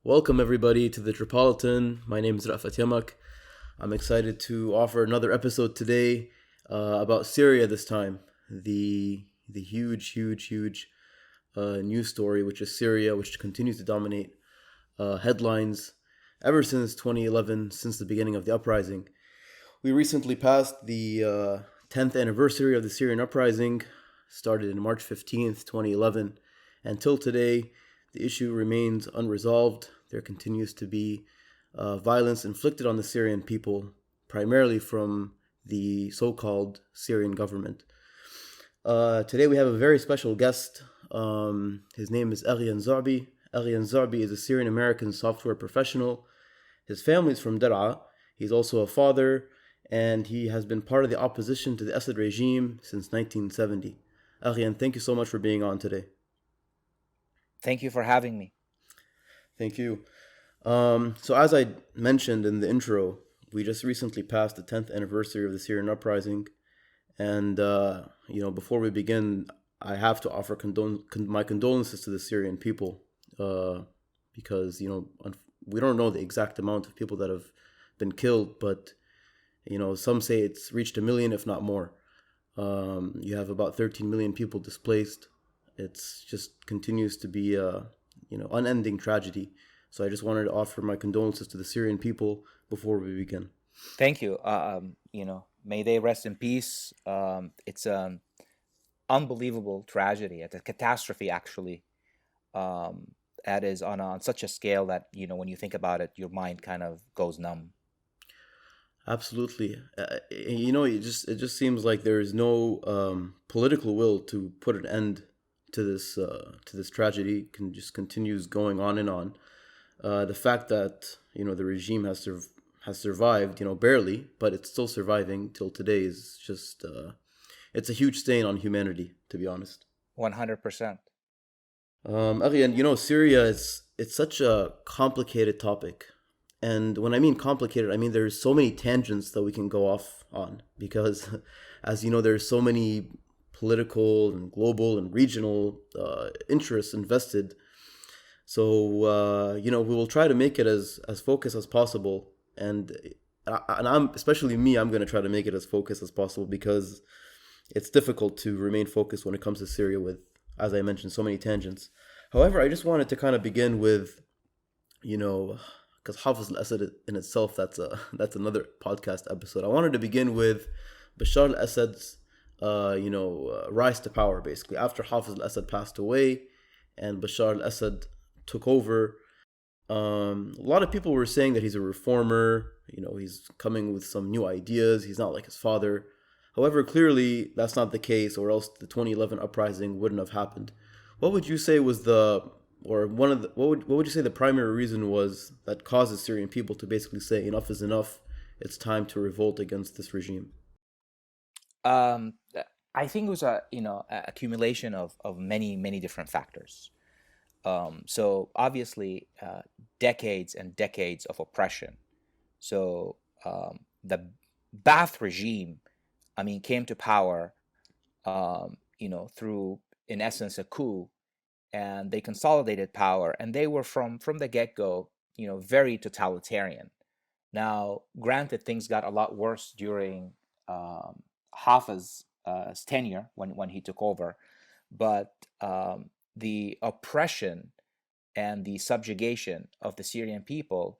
Welcome everybody to the Tripolitan. My name is Yamak. I'm excited to offer another episode today about Syria this time. The huge news story, which is Syria, which continues to dominate headlines ever since 2011, since the beginning of the uprising. We recently passed the 10th anniversary of the Syrian uprising, started in March 15th, 2011. Until today, the issue remains unresolved. There continues to be violence inflicted on the Syrian people, primarily from the so-called Syrian government. Today we have a very special guest. His name is Aghyan Alzuabi. Aghyan Alzuabi is a Syrian-American software professional. His family is from Dar'a. He's also a father, and he has been part of the opposition to the Assad regime since 1970. Aghyan, thank you so much for being on today. Thank you for having me. Thank you. So as I mentioned in the intro, we just recently passed the 10th anniversary of the Syrian uprising. And, before we begin, I have to offer my condolences to the Syrian people because, we don't know the exact amount of people that have been killed, but, some say it's reached 1 million, if not more. You have about 13 million people displaced. It's just continues to be unending tragedy. So I just wanted to offer my condolences to the Syrian people before we begin. Thank you. May they rest in peace. It's an unbelievable tragedy. It's a catastrophe, actually. That is on such a scale that when you think about it, your mind kind of goes numb. Absolutely. It just seems like there is no political will to put an end to this tragedy. Just continues going on and on. The fact that the regime has survived, barely, but it's still surviving till today is just it's a huge stain on humanity, to be honest. 100%. Again, Syria it's such a complicated topic. And when I mean complicated, I mean there's so many tangents that we can go off on because, as you know, there's so many political and global and regional interests invested. So, we will try to make it as focused as possible. And I'm, especially me, I'm going to try to make it as focused as possible because it's difficult to remain focused when it comes to Syria with, as I mentioned, so many tangents. However, I just wanted to kind of begin with, because Hafiz al-Assad in itself, that's another podcast episode. I wanted to begin with Bashar al-Assad's, rise to power, basically. After Hafiz al-Assad passed away and Bashar al-Assad took over, a lot of people were saying that he's a reformer, he's coming with some new ideas, he's not like his father. However, clearly that's not the case, or else the 2011 uprising wouldn't have happened. What would you say was what would you say the primary reason was that causes Syrian people to basically say enough is enough, it's time to revolt against this regime? I think it was a accumulation of many different factors. So obviously, decades and decades of oppression. So the Ba'ath regime, came to power, through, in essence, a coup, and they consolidated power, and they were from the get-go, very totalitarian. Now, granted, things got a lot worse during Hafez's tenure when he took over, but the oppression and the subjugation of the Syrian people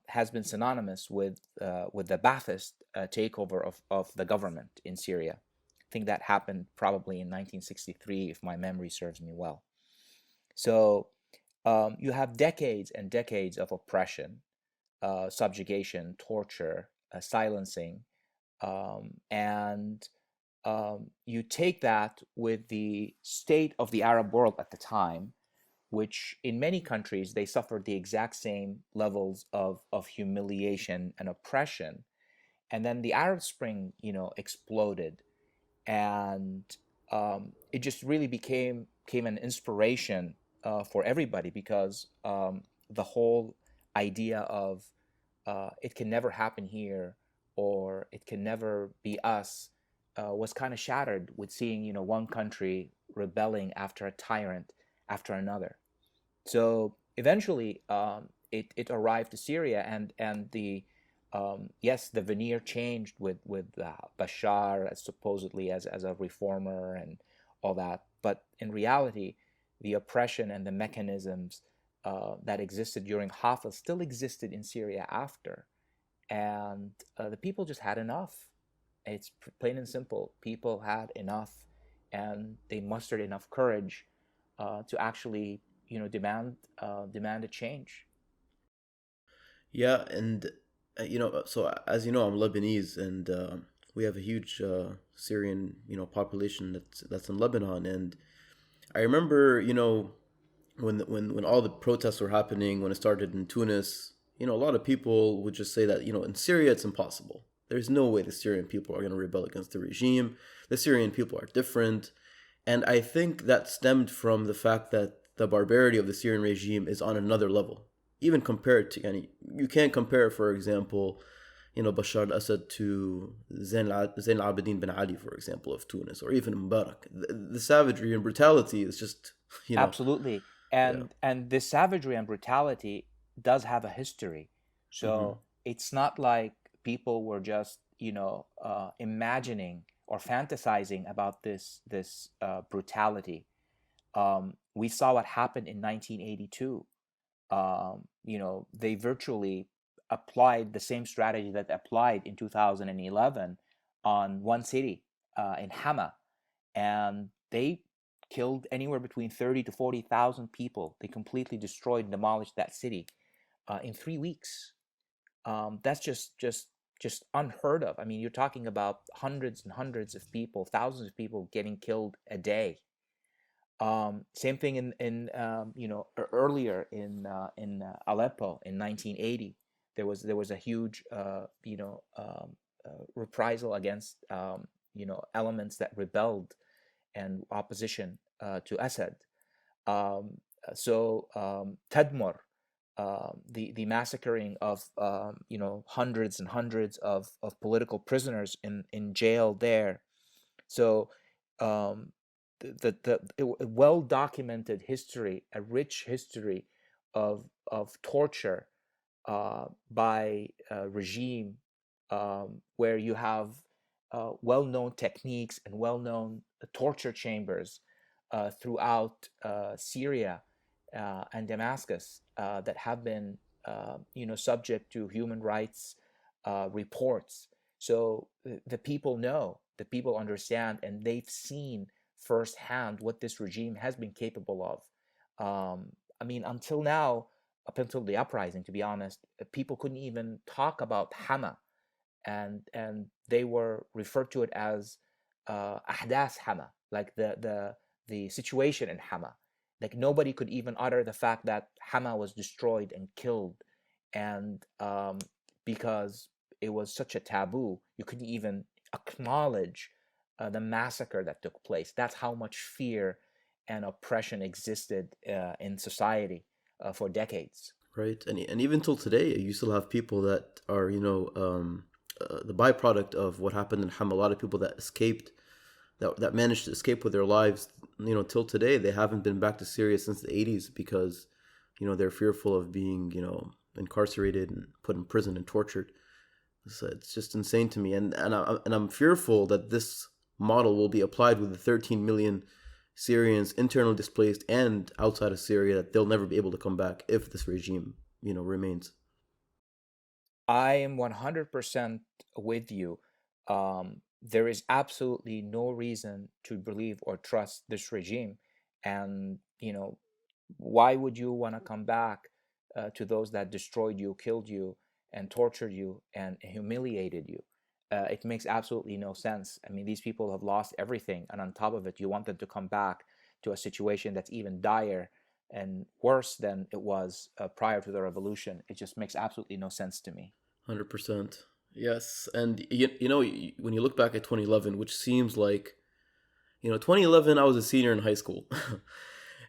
has been synonymous with the Ba'athist takeover of the government in Syria. I think that happened probably in 1963, if my memory serves me well. So you have decades and decades of oppression, subjugation, torture, silencing, and you take that with the state of the Arab world at the time, which in many countries they suffered the exact same levels of humiliation and oppression. And then the Arab Spring, exploded, and it just really became an inspiration for everybody, because the whole idea of it can never happen here, or it can never be us, was kind of shattered with seeing one country rebelling after a tyrant after another. So eventually, it arrived to Syria, and the yes, the veneer changed with Bashar as supposedly as a reformer and all that, but in reality, the oppression and the mechanisms that existed during Hafez still existed in Syria after, and the people just had enough. It's plain and simple. People had enough, and they mustered enough courage to actually, demand a change. Yeah, and so as you know, I'm Lebanese, and we have a huge Syrian, population that's in Lebanon. And I remember, when all the protests were happening, when it started in Tunis, a lot of people would just say that, in Syria it's impossible. There's no way the Syrian people are going to rebel against the regime. The Syrian people are different. And I think that stemmed from the fact that the barbarity of the Syrian regime is on another level. Even compared to any, you can't compare, for example, Bashar al-Assad to Zain al-Abidin bin Ali, for example, of Tunis, or even Mubarak. The savagery and brutality is just, Absolutely. yeah. And this savagery and brutality does have a history. Hmm. So it's not like people were just, imagining or fantasizing about this brutality. We saw what happened in 1982. They virtually applied the same strategy that applied in 2011 on one city, in Hama, and they killed anywhere between 30 to 40,000 people. They completely destroyed and demolished that city in 3 weeks. That's just unheard of. I mean, you're talking about hundreds and hundreds of people, thousands of people getting killed a day. Same thing in earlier in Aleppo in 1980. There was a huge reprisal against elements that rebelled and opposition to Assad. Tadmor, the massacring of hundreds and hundreds of political prisoners in jail there. So um, a well documented history, a rich history of torture by regime, where you have well known techniques and well known torture chambers throughout Syria and Damascus that have been subject to human rights reports. So the people know, the people understand, and they've seen firsthand what this regime has been capable of. I mean, until now, up until the uprising, to be honest, people couldn't even talk about Hama, and they were referred to it as Ahdas Hama, like the situation in Hama. Like nobody could even utter the fact that Hama was destroyed and killed, and because it was such a taboo, you couldn't even acknowledge the massacre that took place. That's how much fear and oppression existed in society for decades. Right. And even till today, you still have people that are, the byproduct of what happened in Ham. A lot of people that escaped, that managed to escape with their lives, till today, they haven't been back to Syria since the 80s because, they're fearful of being, incarcerated and put in prison and tortured. So it's just insane to me. And I'm fearful that this model will be applied with the 13 million Syrians internally displaced and outside of Syria, that they'll never be able to come back if this regime, remains. I am 100% with you. There is absolutely no reason to believe or trust this regime. And, why would you want to come back to those that destroyed you, killed you, and tortured you, and humiliated you? It makes absolutely no sense. I mean, these people have lost everything. And on top of it, you want them to come back to a situation that's even dire and worse than it was prior to the revolution. It just makes absolutely no sense to me. 100%. Yes. And, when you look back at 2011, which seems like, 2011, I was a senior in high school.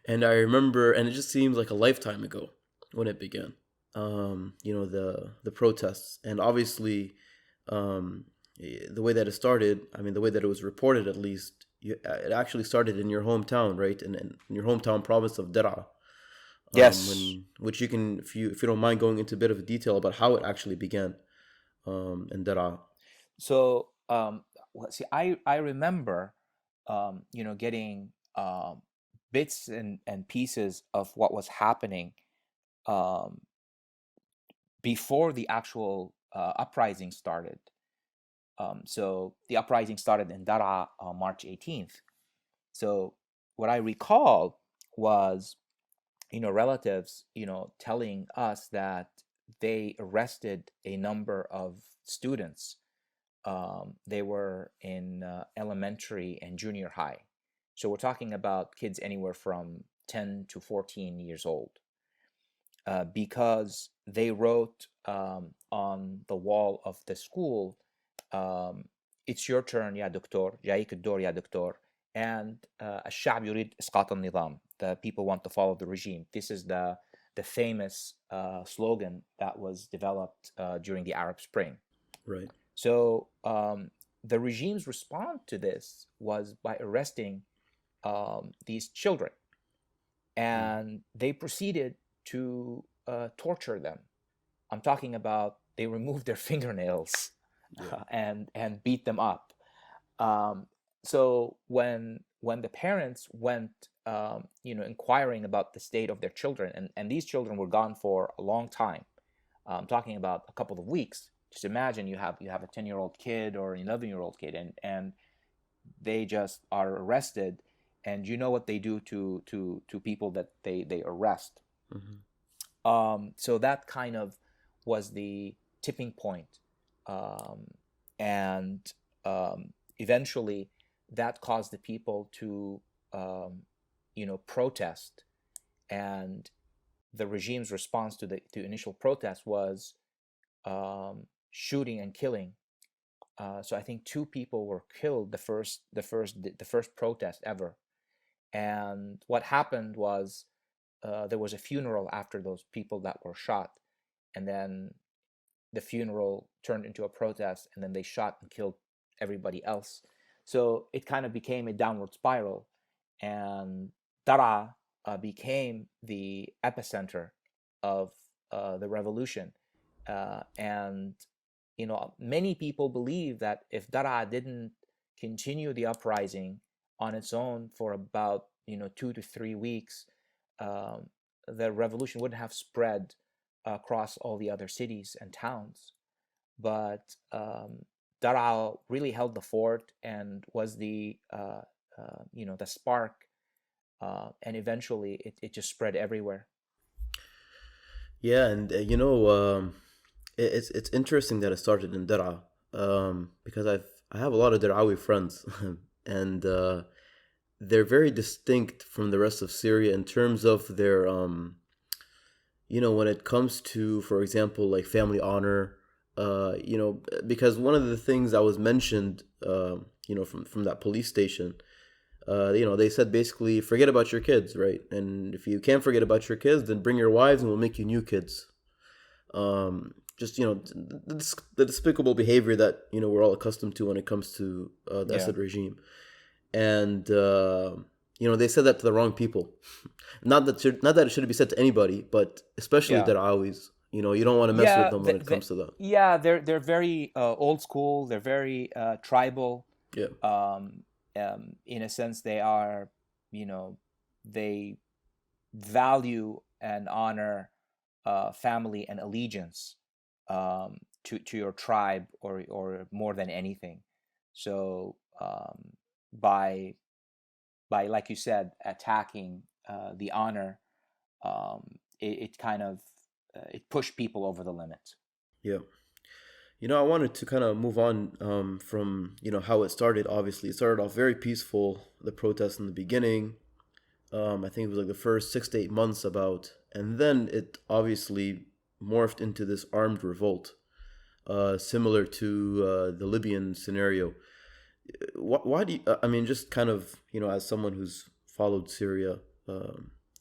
And I remember, and it just seems like a lifetime ago when it began. The protests. And obviously, the way that it started, I mean, the way that it was reported, at least, it actually started in your hometown, right? In your hometown province of Dara. Yes. when which you can, if you don't mind going into a bit of detail about how it actually began, in Dara. So, see, I remember, getting bits and pieces of what was happening um, before the actual uprising started. So the uprising started in Dara on March 18th. So what I recall was, relatives, telling us that they arrested a number of students. They were in elementary and junior high. So we're talking about kids anywhere from 10 to 14 years old, because they wrote on the wall of the school, um, it's your turn يا دكتور, جايك الدور يا دكتور, and الشعب يريد إسقاط النظام, the people want to follow the regime. This is the famous slogan that was developed during the Arab Spring. Right. So the regime's response to this was by arresting these children, and they proceeded to torture them. I'm talking about they removed their fingernails Yeah. and beat them up. Um, so when the parents went, inquiring about the state of their children, and these children were gone for a long time. I'm talking about a couple of weeks. Just imagine you have a 10-year-old kid or an 11-year-old kid, and they just are arrested, and you know what they do to people that they arrest. So that kind of was the tipping point. And eventually that caused the people to protest, and the regime's response to the initial protest was shooting and killing. So I think 2 people were killed the first protest ever. And what happened was, there was a funeral after those people that were shot, and then the funeral turned into a protest, and then they shot and killed everybody else. So it kind of became a downward spiral, and Dara became the epicenter of the revolution. And many people believe that if Dara didn't continue the uprising on its own for about 2 to 3 weeks, um, the revolution wouldn't have spread across all the other cities and towns. But Dara really held the fort and was the spark, and eventually it just spread everywhere. Yeah, and it's interesting that it started in Dara, because I have a lot of Darawi friends, and they're very distinct from the rest of Syria in terms of their when it comes to, for example, like family honor, because one of the things that was mentioned, from that police station, they said basically forget about your kids, right? And if you can't forget about your kids, then bring your wives and we'll make you new kids. Just the despicable behavior that we're all accustomed to when it comes to the Yeah. Assad regime, and they said that to the wrong people. Not that it shouldn't be said to anybody, but especially Yeah. Darawis. You don't want to mess with Yeah, them when it comes to that. yeah, they're very old school. They're very tribal. Yeah, In a sense, they are, they value and honor family and allegiance, to your tribe, or more than anything. So by like you said, attacking the honor, it kind of it pushed people over the limit. yeah. I wanted to kind of move on, from how it started. Obviously, it started off very peaceful. The protests in the beginning, I think it was like the first 6 to 8 months about, and then it obviously morphed into this armed revolt, similar to the Libyan scenario. Why do you, I mean, just kind of, as someone who's followed Syria,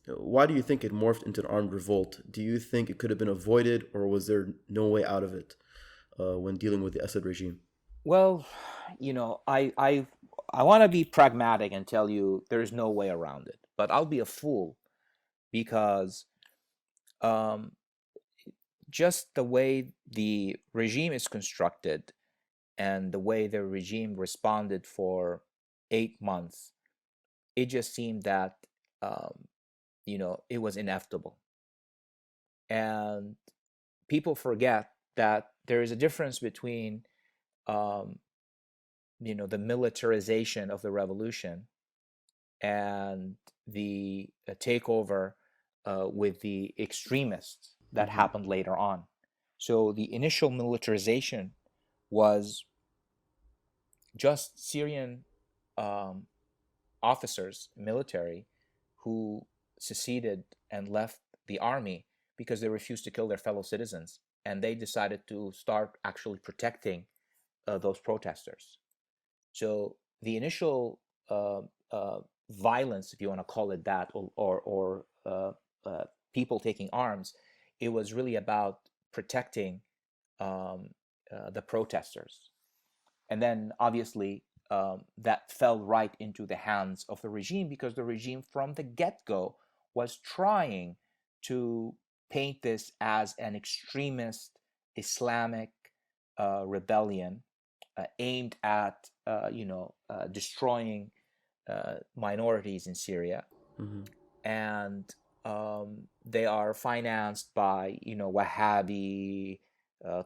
why do you think it morphed into an armed revolt? Do you think it could have been avoided, or was there no way out of it when dealing with the Assad regime? Well, I want to be pragmatic and tell you there's no way around it, but I'll be a fool, because um, just the way the regime is constructed and the way the regime responded for 8 months, it just seemed that um, it was inevitable. And people forget that there is a difference between um, the militarization of the revolution and the takeover with the extremists that Mm-hmm. happened later on. So the initial militarization was just Syrian um, officers, military, who seceded and left the army because they refused to kill their fellow citizens. And they decided to start actually protecting those protesters. So the initial uh, uh, violence, if you want to call it that, or people taking arms, it was really about protecting um, the protesters. And then obviously that fell right into the hands of the regime because the regime from the get-go was trying to paint this as an extremist Islamic rebellion aimed at destroying minorities in Syria, Mm-hmm. and they are financed by Wahhabi,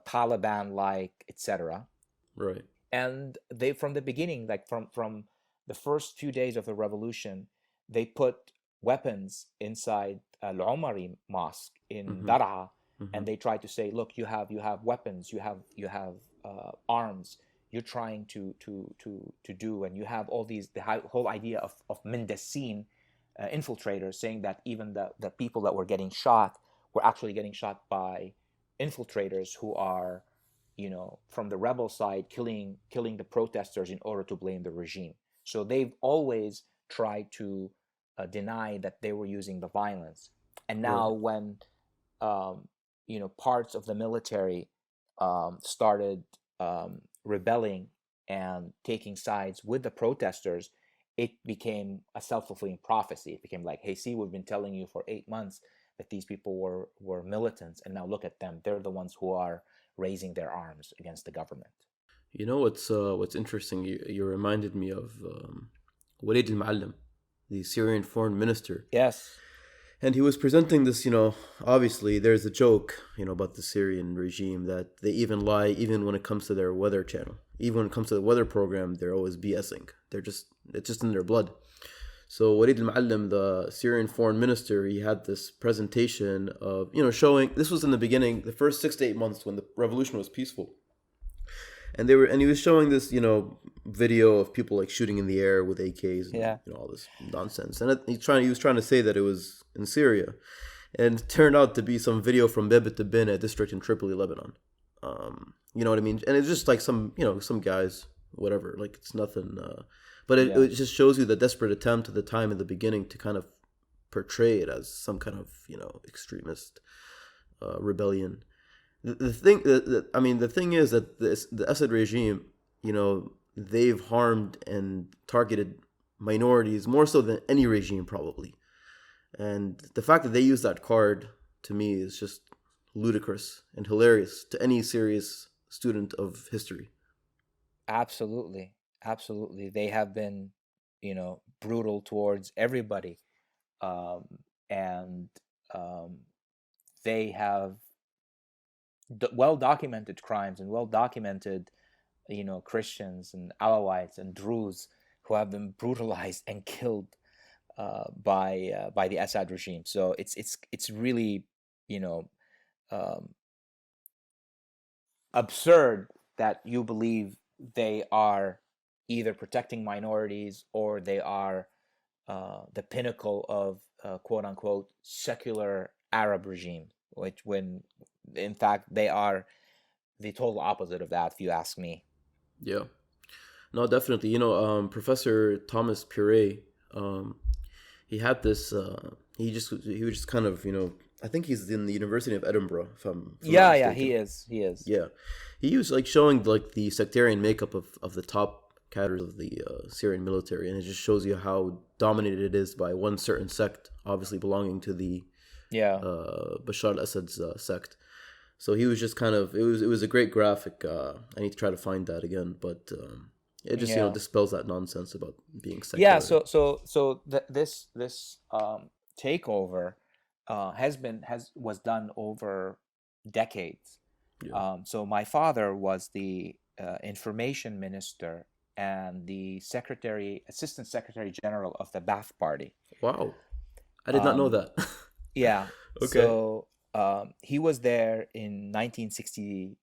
Taliban like, etc. Right. And they, from the beginning, like from the first few days of the revolution, they put weapons inside Al Umari mosque in Mm-hmm. Dar'a, Mm-hmm. and they tried to say, look, you have weapons, you have arms, you're trying to do, and you have all these, the whole idea of Mendesin infiltrators, saying that even the people that were getting shot were actually getting shot by infiltrators who are from the rebel side, killing the protesters in order to blame the regime. So they've always tried to deny that they were using the violence. And now Right. when parts of the military started rebelling and taking sides with the protesters, it became a self-fulfilling prophecy. It became like, hey, see, we've been telling you for 8 months that these people were militants, and now look at them. They're the ones who are raising their arms against the government. You know what's interesting? You reminded me of Walid al-Muallim, the Syrian foreign minister, Yes. and he was presenting this. Obviously there's a joke, about the Syrian regime that they even lie, even when it comes to their weather channel, even when it comes to the weather program, they're always BSing. It's just in their blood. So Walid al-Muallim, the Syrian foreign minister, he had this presentation of, showing, this was in the beginning, the first 6 to 8 months when the revolution was peaceful. And he was showing this, video of people like shooting in the air with AKs and Yeah. all this nonsense. And he was trying to say that it was in Syria, and it turned out to be some video from Bebet Bin, a district in Tripoli, Lebanon. You know what I mean? And it's just like some guys, whatever. Like it's nothing. But Yeah. it just shows you the desperate attempt at the time in the beginning to kind of portray it as some kind of extremist rebellion. The thing is that the Assad regime, they've harmed and targeted minorities more so than any regime probably. And the fact that they use that card, to me, is just ludicrous and hilarious to any serious student of history. Absolutely. Absolutely. They have been, brutal towards everybody. Um, and um, they have well documented crimes and well documented, Christians and Alawites and Druze who have been brutalized and killed by the Assad regime. So it's really, you know um, absurd that you believe they are either protecting minorities or they are the pinnacle of quote unquote secular Arab regime, which, when in fact they are the total opposite of that, if you ask me. Yeah. No, definitely. Professor Thomas Pure, um, he had this. He was just kind of, I think he's in the University of Edinburgh, if I'm not Yeah, yeah, he mistaken. is. He is. Yeah, he was like showing like the sectarian makeup of the top cadres of the Syrian military, and it just shows you how dominated it is by one certain sect, obviously belonging to the Yeah. Bashar al-Assad's sect. So he was just kind of it was a great graphic. I need to try to find that again, but it just Yeah. dispels that nonsense about being Yeah. sectarian. This takeover was done over decades. Yeah. So my father was the information minister and the assistant secretary general of the Ba'ath Party. Wow, I did not know Um, that. yeah. Okay. So he was there in 1960.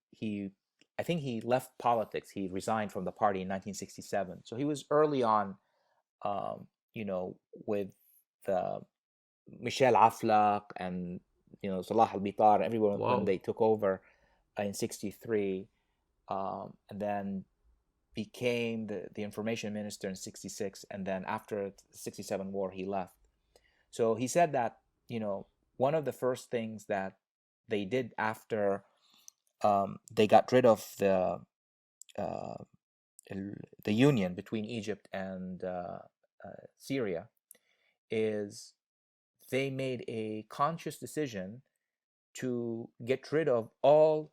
I think he left politics. He resigned from the party in 1967. So he was early on, um, with the Michel Aflaq and Salah al-Bitar, everyone when Wow. they took over in '63, and then became the information minister in '66, and then after the '67 war he left. So he said that one of the first things that they did after they got rid of uh, the union between Egypt and Syria is they made a conscious decision to get rid of all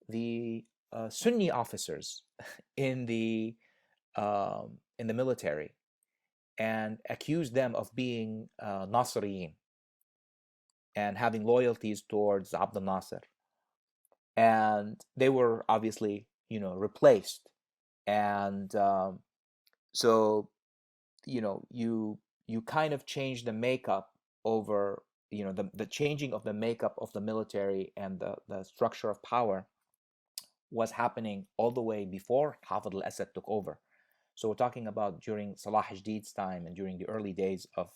the Sunni officers in the military and accuse them of being Nasriyin and having loyalties towards Abdel Nasser. And they were obviously, replaced. And so, you kind of change the makeup over, the changing of the makeup of the military and the structure of power was happening all the way before Hafid al-Assad took over. So we're talking about during Salah Jadid's time and during the early days of.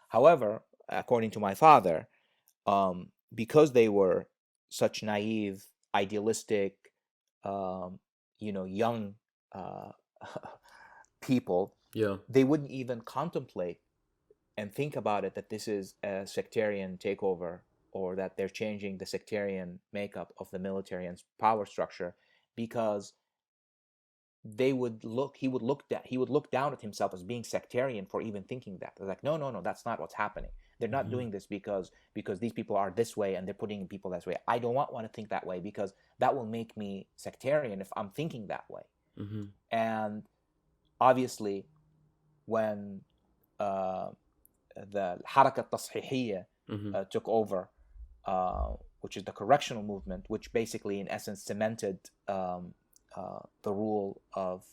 However, according to my father, because they were such naive, idealistic, young uh, people, Yeah. they wouldn't even contemplate and think about it that this is a sectarian takeover or that they're changing the sectarian makeup of the military and power structure because he would look down at himself as being sectarian for even thinking that. They're like, no, no, no, that's not what's happening. They're not Hmm. doing this because these people are this way and they're putting people this way. I don't want to think that way because that will make me sectarian if I'm thinking that way. Hmm. And obviously, when uh, the Harakat Tashihiya Hmm. took over, which is the correctional movement, which basically, in essence, cemented the rule of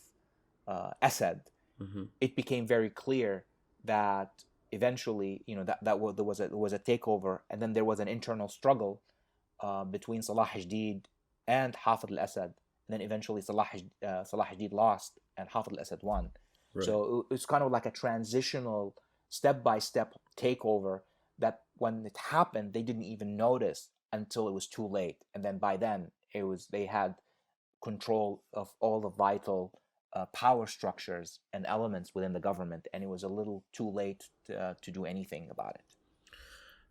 Assad, Hmm. it became very clear that eventually, there was a takeover, and then there was an internal struggle between Salah Jadid and Hafid al-Assad, and then eventually Salah Jadid lost and Hafid al-Assad won. Right. So it's kind of like a transitional, step-by-step takeover that when it happened, they didn't even notice until it was too late, and then by then they had control of all the vital power structures and elements within the government, and it was a little too late to do anything about it.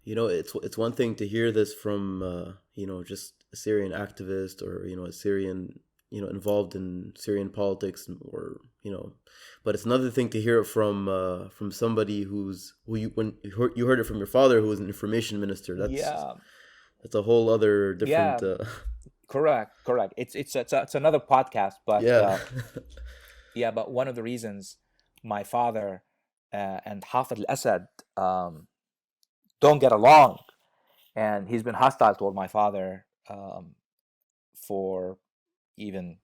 It's one thing to hear this from just a Syrian activist or a Syrian involved in Syrian politics or but it's another thing to hear it from somebody who you when you heard it from your father who was an information minister. Yeah, That's a whole other different yeah, correct. It's another podcast, but yeah. yeah, but one of the reasons my father and Hafid al-Assad don't get along, and he's been hostile toward my father for even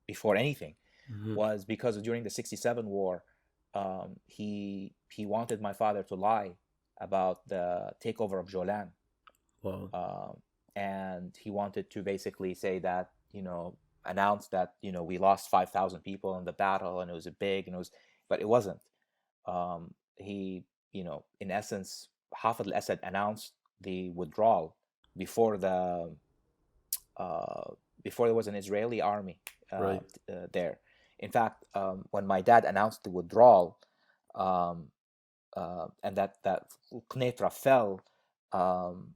before anything, Hmm. was because during the '67 war, he wanted my father to lie about the takeover of Golan, Wow. um, and he wanted to basically say that announce that we lost 5,000 people in the battle and it was a big and it was, but it wasn't. He in essence, Hafid al-Assad announced the withdrawal before the uh, before there was an Israeli army Right. there. In fact, when my dad announced the withdrawal, um, and that Knetra fell, um,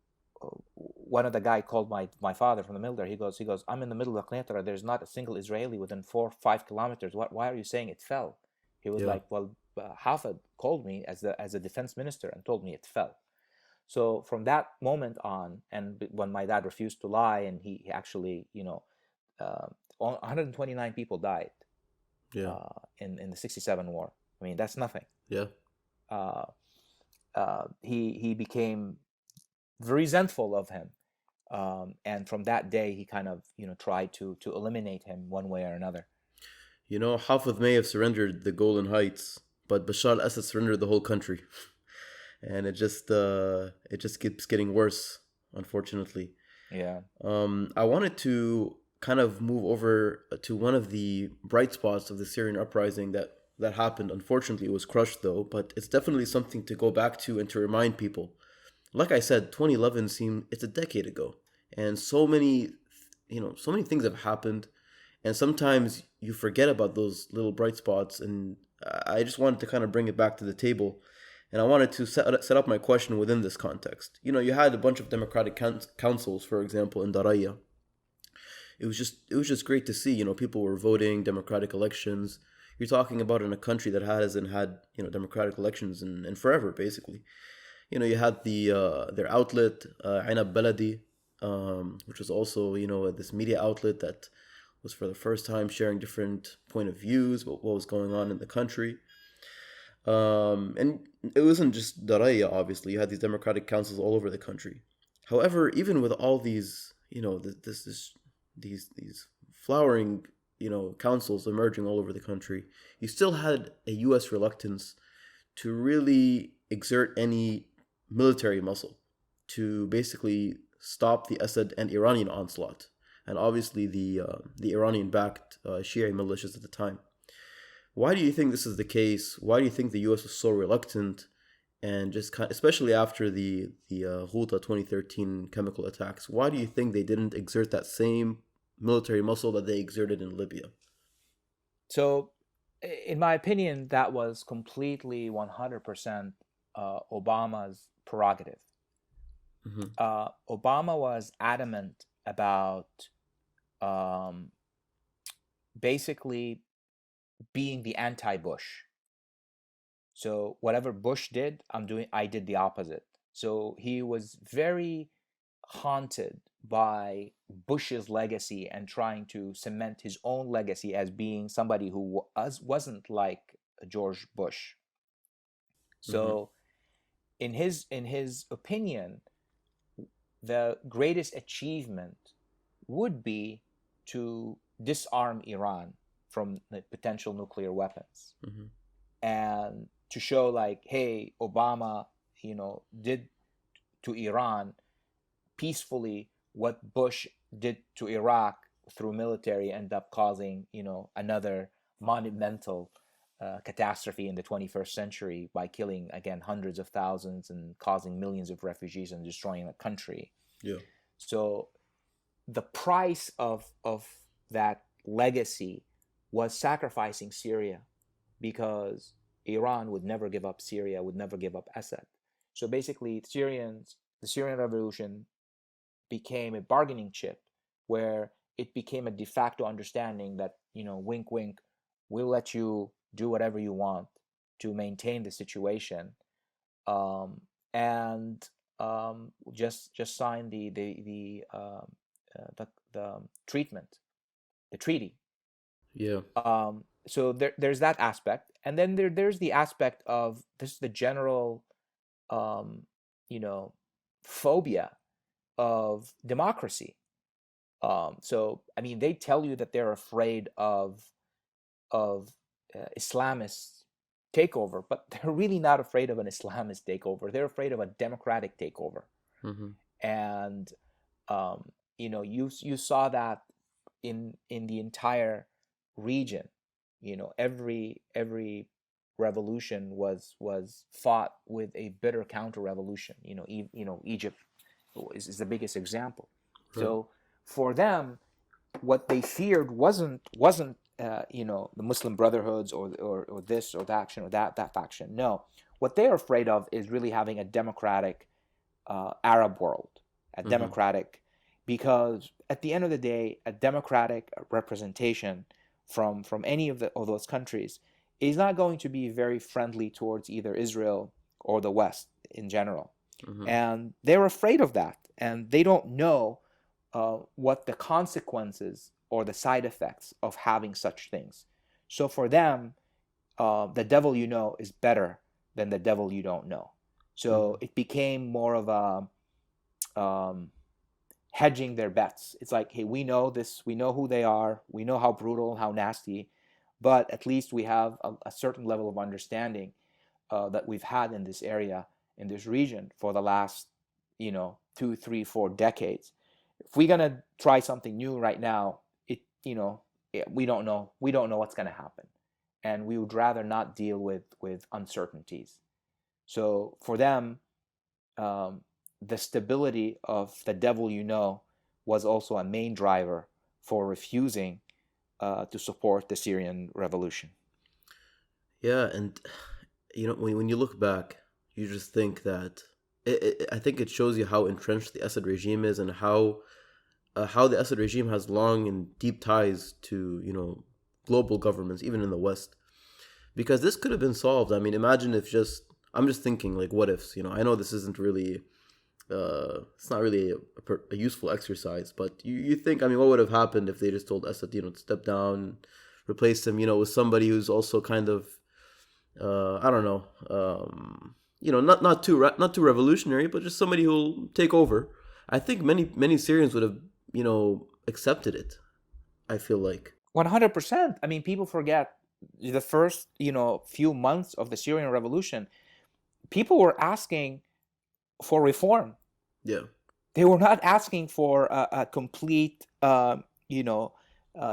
one of the guy called my father from the military. He goes, I'm in the middle of Knetra. There's not a single Israeli within 4 or 5 kilometers. Why are you saying it fell? He was Yeah. like, well, Hafid called me as a defense minister and told me it fell. So from that moment on, and when my dad refused to lie, and he actually, 129 people died Yeah. in the '67 war. I mean, that's nothing. Yeah. Uh, he became resentful of him, and from that day, he kind of tried to eliminate him one way or another. Hafez may have surrendered the Golan Heights, but Bashar al-Assad surrendered the whole country. And it just keeps getting worse, unfortunately. Yeah. I wanted to kind of move over to one of the bright spots of the Syrian uprising that happened. Unfortunately, it was crushed though, but it's definitely something to go back to and to remind people. Like I said, 2011 it's a decade ago, and so many things have happened, and sometimes you forget about those little bright spots. And I just wanted to kind of bring it back to the table, and I wanted to set up my question within this context. You had a bunch of democratic councils, for example, in Daraya. It was just great to see. People were voting, democratic elections. You're talking about in a country that hasn't had democratic elections in forever, basically. You had their outlet, Inevitability, which was also this media outlet that was for the first time sharing different point of views about what was going on in the country. And it wasn't just Daraya, obviously. You had these democratic councils all over the country. However, even with all these, these flowering, councils emerging all over the country, you still had a U.S. reluctance to really exert any military muscle to basically stop the Assad and Iranian onslaught, and obviously the Iranian-backed Shia militias at the time. Why do you think this is the case? Why do you think the U.S. was so reluctant, and just especially after the Ghouta 2013 chemical attacks? Why do you think they didn't exert that same military muscle that they exerted in Libya? So, in my opinion, that was completely 100% Obama's prerogative. Mm-hmm. Obama was adamant about basically being the anti-Bush. So whatever Bush did, I did the opposite. So he was very haunted by Bush's legacy and trying to cement his own legacy as being somebody who wasn't like George Bush. Mm-hmm. So in his opinion, the greatest achievement would be to disarm Iran from the potential nuclear weapons, Mm-hmm. and to show like, hey, Obama, did to Iran peacefully what Bush did to Iraq through military, end up causing another monumental catastrophe in the 21st century by killing again hundreds of thousands and causing millions of refugees and destroying a country. Yeah. So the price of that legacy was sacrificing Syria, because Iran would never give up Syria, would never give up Assad. So basically, the Syrian revolution became a bargaining chip where it became a de facto understanding that, wink, wink, we'll let you do whatever you want to maintain the situation, and just sign the treatment, the treaty. Yeah. So there's that aspect, and then there's the aspect of this, the general, um, you know, phobia of democracy. So I mean, they tell you that they're afraid of Islamist takeover, but they're really not afraid of an Islamist takeover. They're afraid of a democratic takeover. Mm-hmm. And you saw that in the entire region. Every revolution was fought with a bitter counter revolution. Egypt is the biggest example. Right. So for them, what they feared wasn't the Muslim Brotherhoods or this or that action or that faction. No, what they're afraid of is really having a democratic Arab world, a Mm-hmm. democratic, because at the end of the day, a democratic representation from any of those countries is not going to be very friendly towards either Israel or the West in general. Mm-hmm. And they're afraid of that, and they don't know what the consequences or the side effects of having such things. So for them, the devil you know is better than the devil you don't know. So Mm-hmm. it became more of a hedging their bets. It's like, hey, we know this, we know who they are, we know how brutal, how nasty, but at least we have a certain level of understanding that we've had in this area, in this region for the last, 2, 3, 4 decades. If we're gonna try something new right now, we don't know. We don't know what's gonna happen, and we would rather not deal with uncertainties. So for them, um, the stability of the devil you know was also a main driver for refusing to support the Syrian revolution. Yeah, and when you look back, you just think that I think it shows you how entrenched the Assad regime is, and how the Assad regime has long and deep ties to global governments, even in the West. Because this could have been solved. I mean, imagine if just I'm just thinking like what ifs. I know this isn't really it's not really a useful exercise, but you think, I mean, what would have happened if they just told Assad, to step down, replace him, with somebody who's also kind of I don't know, not too revolutionary, but just somebody who'll take over. I think many Syrians would have accepted it. I feel like. 100%. I mean, people forget the first, few months of the Syrian revolution, people were asking for reform. Yeah. They were not asking for a complete,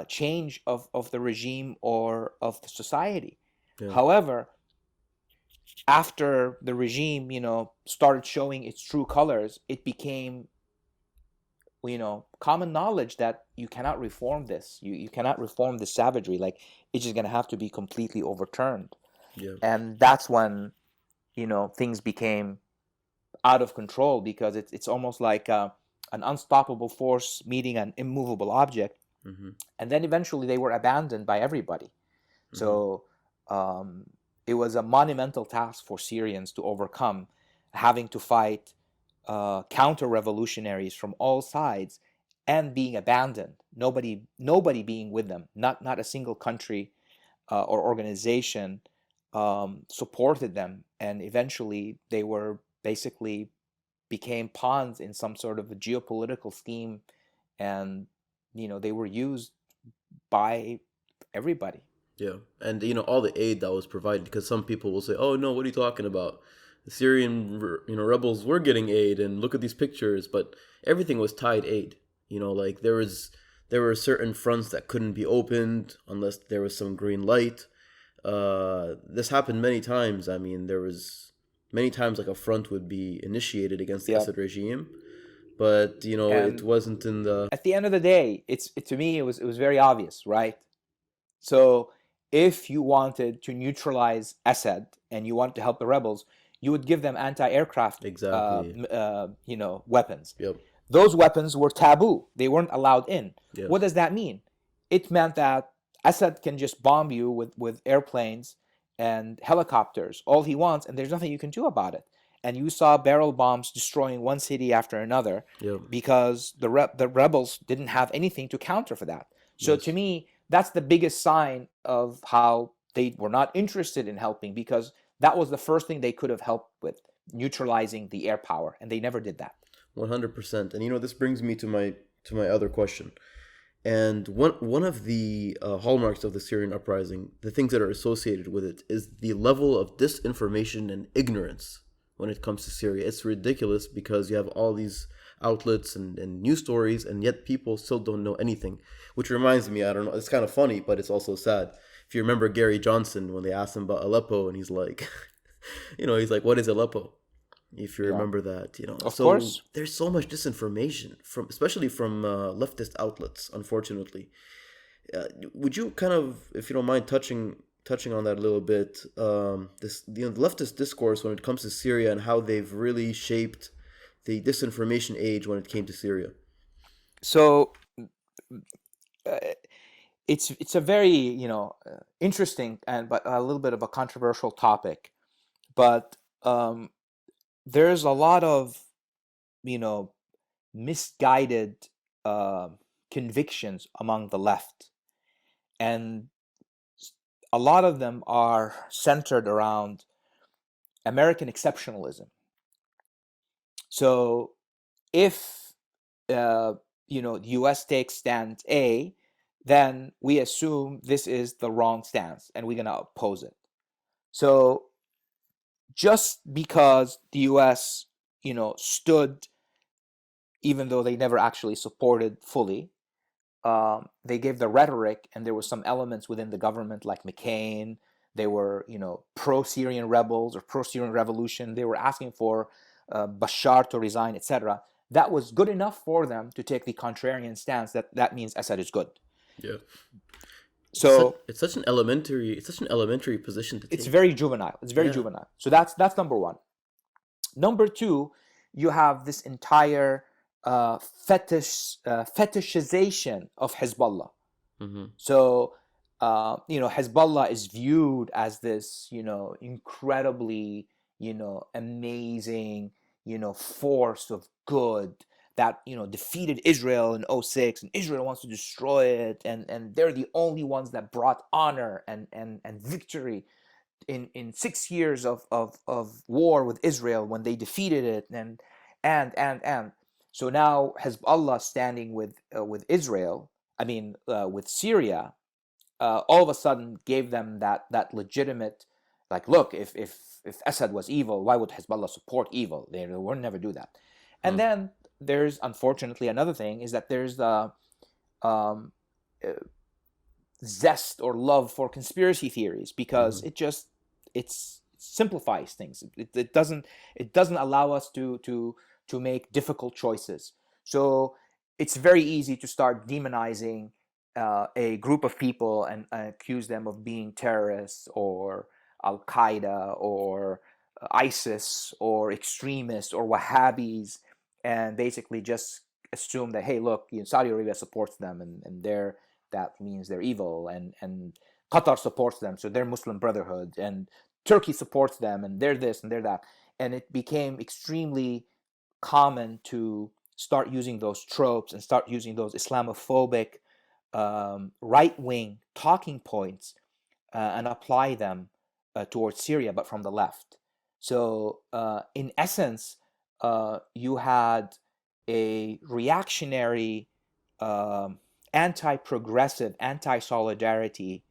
change of the regime or of the society. Yeah. However, after the regime, started showing its true colors, it became, common knowledge that you cannot reform this. You cannot reform this savagery. Like, it's just going to have to be completely overturned. Yeah. And that's when, things became out of control, because it's almost like an unstoppable force meeting an immovable object. Mm-hmm. And then eventually they were abandoned by everybody. Mm-hmm. So it was a monumental task for Syrians to overcome, having to fight counter-revolutionaries from all sides and being abandoned. Nobody being with them. Not a single country or organization supported them, and eventually they were basically became pawns in some sort of a geopolitical scheme, and they were used by everybody. Yeah, and all the aid that was provided, because some people will say, "Oh no, what are you talking about? The Syrian, rebels were getting aid, and look at these pictures." But everything was tied aid. Like there were certain fronts that couldn't be opened unless there was some green light. This happened many times. I mean, there was many times like a front would be initiated against the Yep. Assad regime, but it And wasn't in the. at the end of the day, to me it was very obvious, right? So if you wanted to neutralize Assad and you want to help the rebels, you would give them anti-aircraft, Exactly. weapons. Yep. Those weapons were taboo; they weren't allowed in. What Yes. does that mean? It meant that Assad can just bomb you with airplanes and helicopters all he wants, and there's nothing you can do about it. And you saw barrel bombs destroying one city after another Yep. because the rebels didn't have anything to counter for that. So to Yes. me, that's the biggest sign of how they were not interested in helping, because that was the first thing they could have helped with, neutralizing the air power, and they never did that. 100%. And this brings me to my other question. And one of the hallmarks of the Syrian uprising, the things that are associated with it, is the level of disinformation and ignorance when it comes to Syria. It's ridiculous because you have all these outlets and news stories, and yet people still don't know anything. Which reminds me, I don't know, it's kind of funny, but it's also sad. If you remember Gary Johnson, when they asked him about Aleppo, and he's like, what is Aleppo? If you Yeah, remember that, of so course. there's so much disinformation especially from leftist outlets, unfortunately. Would you kind of, if you don't mind, touching on that a little bit, this the leftist discourse when it comes to Syria, and how they've really shaped the disinformation age when it came to Syria? So uh, it's a very interesting and but a little bit of a controversial topic. But there's a lot of, misguided convictions among the left, and a lot of them are centered around American exceptionalism. So if the U.S. takes stance A, then we assume this is the wrong stance, and we're going to oppose it. So just because the U.S. stood, even though they never actually supported fully, they gave the rhetoric, and there were some elements within the government like McCain. They were, pro-Syrian rebels or pro-Syrian revolution. They were asking for Bashar to resign, etc. That was good enough for them to take the contrarian stance that means Assad is good. Yeah. So it's such an elementary position to take. It's very juvenile. It's very juvenile. So that's number one. Number two, you have this entire fetishization of Hezbollah. Mm-hmm. So Hezbollah is viewed as this incredibly amazing force of good that defeated Israel in 2006, and Israel wants to destroy it, and they're the only ones that brought honor and victory in 6 years of war with Israel when they defeated it, and so now Hezbollah standing with Israel, with Syria, all of a sudden gave them that legitimate, like, look, if Assad was evil, why would Hezbollah support evil? They would never do that. And then there's, unfortunately, another thing is that there's the zest or love for conspiracy theories, because it simplifies things. It doesn't allow us to make difficult choices. So it's very easy to start demonizing a group of people and accuse them of being terrorists or Al Qaeda or ISIS or extremists or Wahhabis, and basically just assume that, hey, look, Saudi Arabia supports them, and that means they're evil, and Qatar supports them, so they're Muslim Brotherhood, and Turkey supports them, and they're this and they're that. And it became extremely common to start using those tropes and start using those Islamophobic right-wing talking points and apply them towards Syria, but from the left. So in essence, you had a reactionary, anti-progressive, anti-solidarity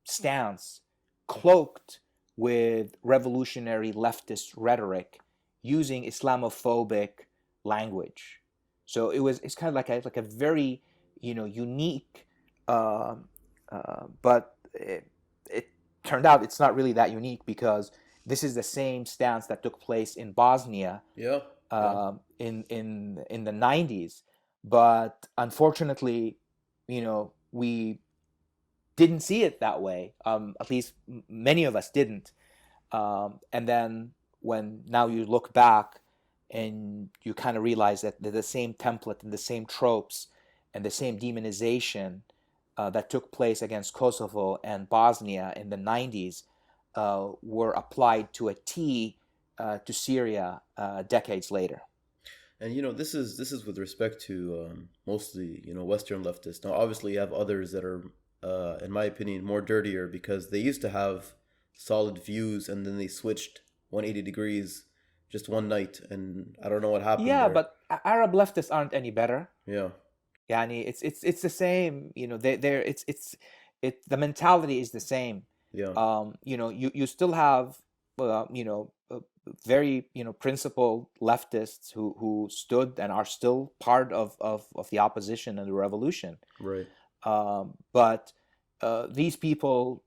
stance cloaked with revolutionary leftist rhetoric using Islamophobic language. So it's kind of like a very unique, but it turned out it's not really that unique, because this is the same stance that took place in Bosnia in the 90s. But unfortunately, we didn't see it that way. At least many of us didn't. And then when now you look back and you kind of realize that the same template and the same tropes and the same demonization that took place against Kosovo and Bosnia in the 90s were applied to a T to Syria decades later. And this is with respect to mostly Western leftists. Now, obviously, you have others that are, in my opinion, more dirtier, because they used to have solid views and then they switched 180 degrees just one night, and I don't know what happened. Yeah, there. but Arab leftists aren't any better. Yeah. Yani it's the same. The mentality is the same. Yeah. You still have very principled leftists who stood and are still part of the opposition and the revolution. Right. But these people,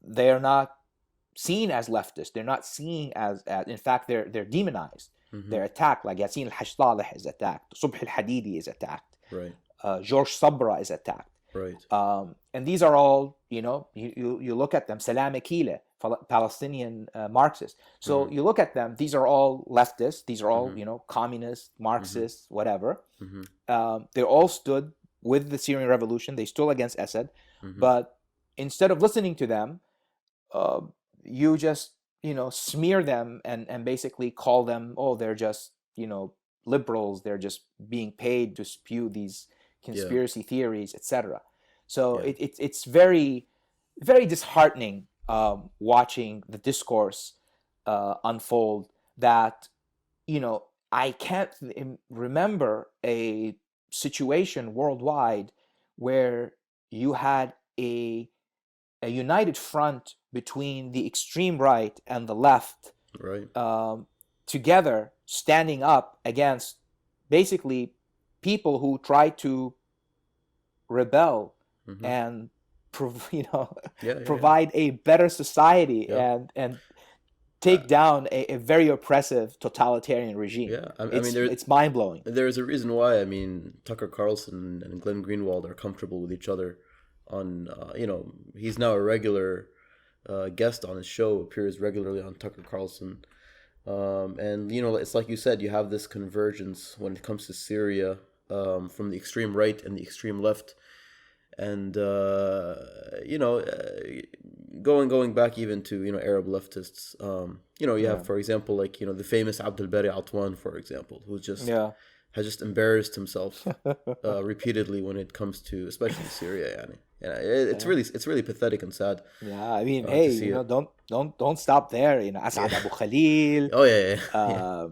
they are not seen as leftists. They're not seen as in fact, they're demonized. Mm-hmm. They're attacked. Like Yassin al-Hashtaleh is attacked. Subh al-Hadidi is attacked. Right. George Sabra is attacked. Right. And these are all, you look at them, Salam Akile, Palestinian Marxists. So you look at them, these are all leftists. These are all, communists, Marxists, whatever. They all stood with the Syrian revolution. They stood against Assad. But instead of listening to them, you just smear them and basically call them, oh, they're just, liberals, they're just being paid to spew these Yeah. conspiracy theories, etc. So Yeah. it's very, very disheartening, watching the discourse unfold, that I can't remember a situation worldwide where you had a united front between the extreme right and the left, Right. together, standing up against basically people who try to rebel Mm-hmm. and Yeah. Yeah. Yeah. provide a better society, Yeah. and Uh, take down a very oppressive totalitarian regime. yeah. I mean, It's mind blowing. there's a reason why. I mean, Tucker Carlson and Glenn Greenwald are comfortable with each other. On he's now a regular guest on his show, appears regularly on Tucker Carlson. And it's like you said, you have this convergence when it comes to Syria, from the extreme right and the extreme left, and going back even to Arab leftists. You Yeah. have, for example, like the famous Abdul Bari Atwan, for example, who just Yeah. has just embarrassed himself repeatedly when it comes to especially Syria. Yani. Yeah, Yeah. it's really pathetic and sad Yeah, I mean, to hey, see it. don't stop there. Asad Yeah. Abu Khalil, Oh yeah, yeah,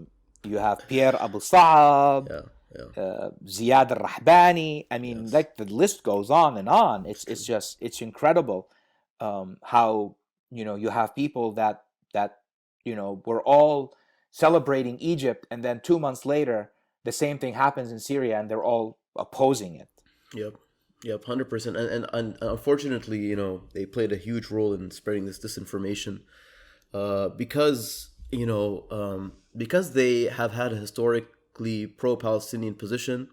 you have Pierre Abu Saab, yeah, yeah. Ziyad al-Rahbani. I mean, Yes, like, the list goes on and on. it's It's true. just, it's incredible, how you have people that were all celebrating Egypt, and then 2 months later, the same thing happens in Syria, and they're all opposing it. Yep, yep, 100%. And unfortunately, they played a huge role in spreading this disinformation, because they have had a historically pro-Palestinian position.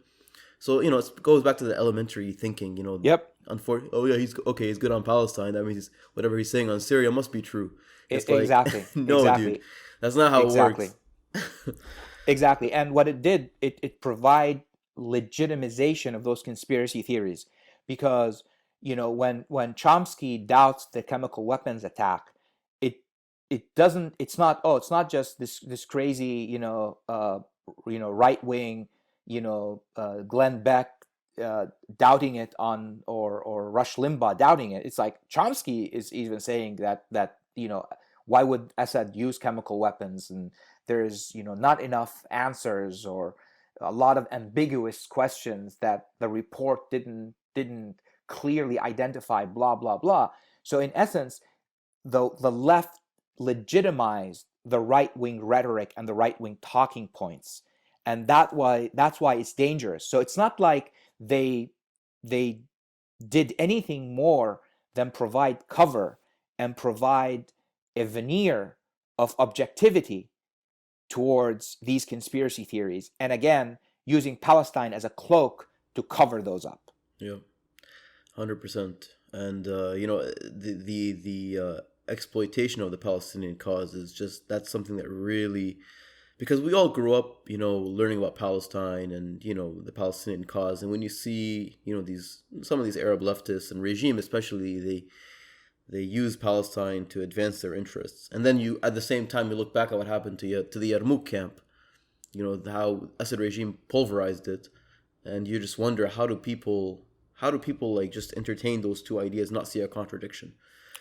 So it goes back to the elementary thinking. Yep, Oh yeah, he's okay. He's good on Palestine. That means whatever he's saying on Syria must be true. It's like, exactly, no, dude, exactly, that's not how it exactly. works. Exactly. And what it did, it provide legitimization of those conspiracy theories, because when Chomsky doubts the chemical weapons attack, it it's not, oh, it's not just this crazy, right wing, Glenn Beck doubting it, on or Rush Limbaugh doubting it. It's like Chomsky is even saying that why would Assad use chemical weapons, and there's not enough answers, or a lot of ambiguous questions that the report didn't clearly identify, blah blah blah. So in essence, the left legitimized the right-wing rhetoric and the right-wing talking points, and that's why it's dangerous. So it's not like they did anything more than provide cover and provide a veneer of objectivity towards these conspiracy theories, and again, using Palestine as a cloak to cover those up. Yeah, 100%. And the exploitation of the Palestinian cause is just that's something that really, because we all grew up learning about Palestine and the Palestinian cause, and when you see these some of these Arab leftists and regime especially, they use Palestine to advance their interests, and then you at the same time you look back at what happened to the Yarmouk camp, how Assad regime pulverized it, and you just wonder how do people like just entertain those two ideas, not see a contradiction.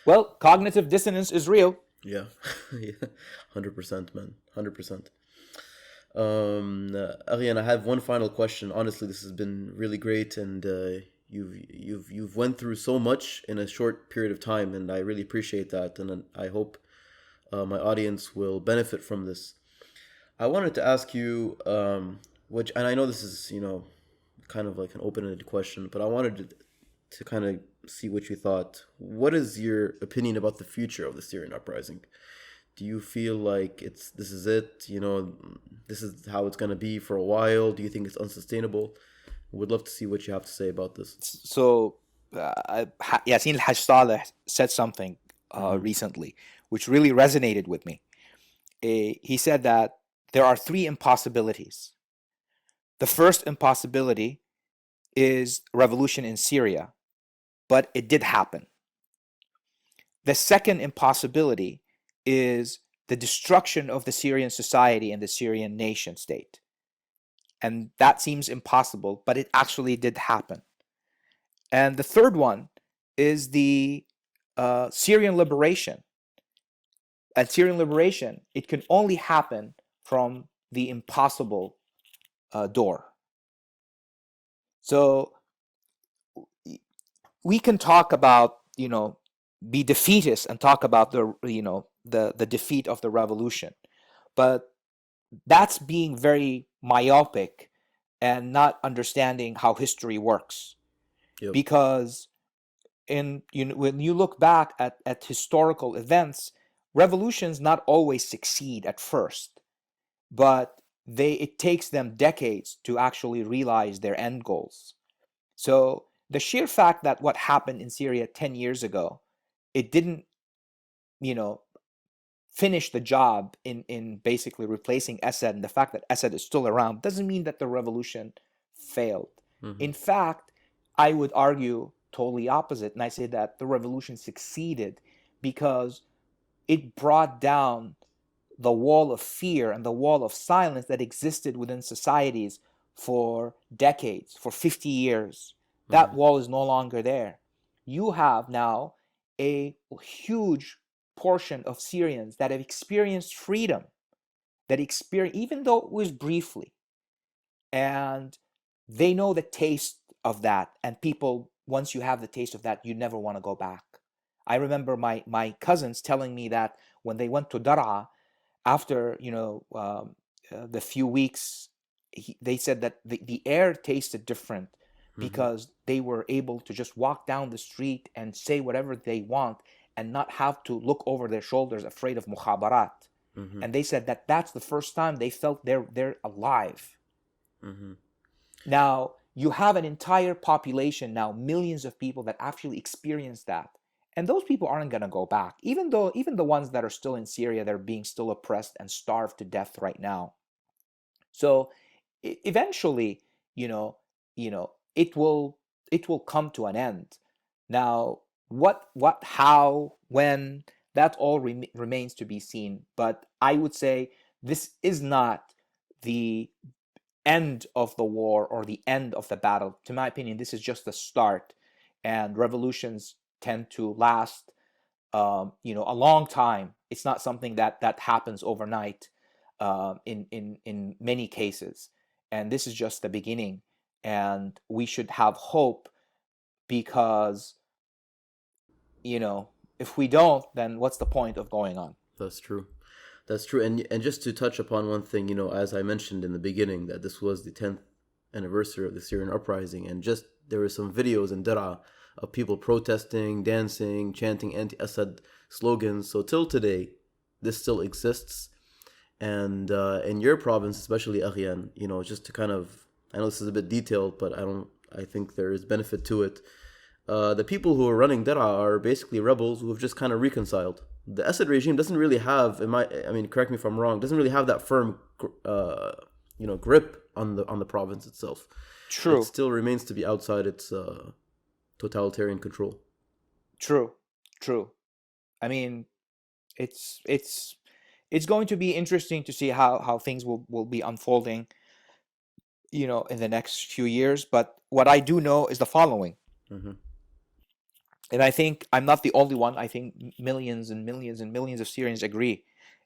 Well, cognitive dissonance is real. Yeah, yeah, 100%, man, 100%. Aghyan, I have one final question. Honestly, this has been really great, and you've went through so much in a short period of time, and I really appreciate that, and I hope my audience will benefit from this. I wanted to ask you, which, and I know this is kind of like an open-ended question, but I wanted to kind of see what you thought. What is your opinion about the future of the Syrian uprising? Do you feel like this is it? This is how it's gonna be for a while? Do you think it's unsustainable? Would love to see what you have to say about this. So, Yasin Al-Haj Saleh said something Mm-hmm. recently which really resonated with me. He said that there are three impossibilities. The first impossibility is revolution in Syria, but it did happen. The second impossibility is the destruction of the Syrian society and the Syrian nation state. And that seems impossible, but it actually did happen. And the third one is the Syrian liberation. And Syrian liberation, it can only happen from the impossible door. So we can talk about, be defeatist and talk about the defeat of the revolution, but that's being very myopic and not understanding how history works. Yep. Because when you look back at historical events, revolutions not always succeed at first, but it takes them decades to actually realize their end goals. So the sheer fact that what happened in Syria 10 years ago, it didn't, finish the job in basically replacing Assad, and the fact that Assad is still around doesn't mean that the revolution failed. Mm-hmm. In fact, I would argue totally opposite, and I say that the revolution succeeded because it brought down the wall of fear and the wall of silence that existed within societies for decades, for 50 years. That wall is no longer there. You have now a huge portion of Syrians that have experienced freedom, even though it was briefly, and they know the taste of that. And people, once you have the taste of that, you never want to go back. I remember my cousins telling me that when they went to Dar'a, after the few weeks, they said that the air tasted different because they were able to just walk down the street and say whatever they want and not have to look over their shoulders afraid of mukhabarat. And they said that that's the first time they felt they're alive. Now you have an entire population now, millions of people that actually experience that. And those people aren't going to go back, even the ones that are still in Syria, they're being still oppressed and starved to death right now. So eventually, it will come to an end. Now, what, how, when, that all remains to be seen. But I would say this is not the end of the war or the end of the battle. To my opinion, this is just the start. And revolutions tend to last, a long time. It's not something that happens overnight in many cases. And this is just the beginning. And we should have hope because, if we don't, then what's the point of going on? That's true. That's true. And just to touch upon one thing, as I mentioned in the beginning, that this was the 10th anniversary of the Syrian uprising, and just there were some videos in Dar'a of people protesting, dancing, chanting anti-Assad slogans. So till today, this still exists. And in your province, especially Aghyan, just to kind of, I know this is a bit detailed, but I think there is benefit to it. The people who are running Dar'a are basically rebels who have just kind of reconciled. The Assad regime doesn't really have, correct me if I'm wrong, doesn't really have that firm, grip on the province itself. True. It still remains to be outside its totalitarian control. True. I mean, it's going to be interesting to see how things will be unfolding, in the next few years. But what I do know is the following. And I think I'm not the only one. I think millions and millions and millions of Syrians agree,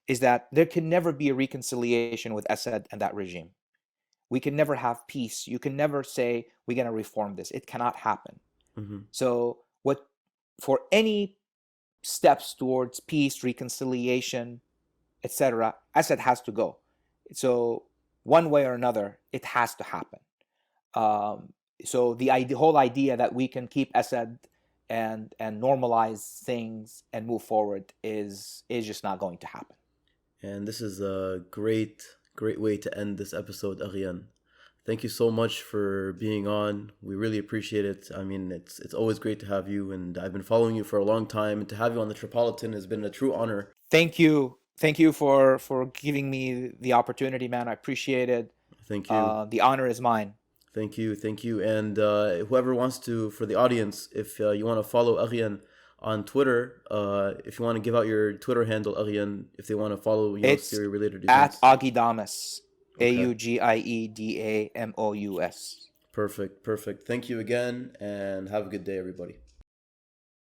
is that there can never be a reconciliation with Assad and that regime. We can never have peace. You can never say, we're going to reform this. It cannot happen. So for any steps towards peace, reconciliation, etc., Assad has to go. So one way or another, it has to happen. So the whole idea that we can keep Assad and normalize things and move forward is just not going to happen. And this is a great way to end this episode, Aghyan. Thank you so much for being on. We really appreciate it. I mean, it's always great to have you, and I've been following you for a long time, and to have you on the Tripolitan has been a true honor. Thank you for giving me the opportunity, man. I appreciate it. Thank you. The honor is mine. Thank you. And whoever wants to, for the audience, if you want to follow Aghyan on Twitter. If you want to give out your Twitter handle, Aghyan, if they want to follow, It's Syria-related at events. Agidamous. Okay. Augiedamous. Perfect. Thank you again, and have a good day, everybody.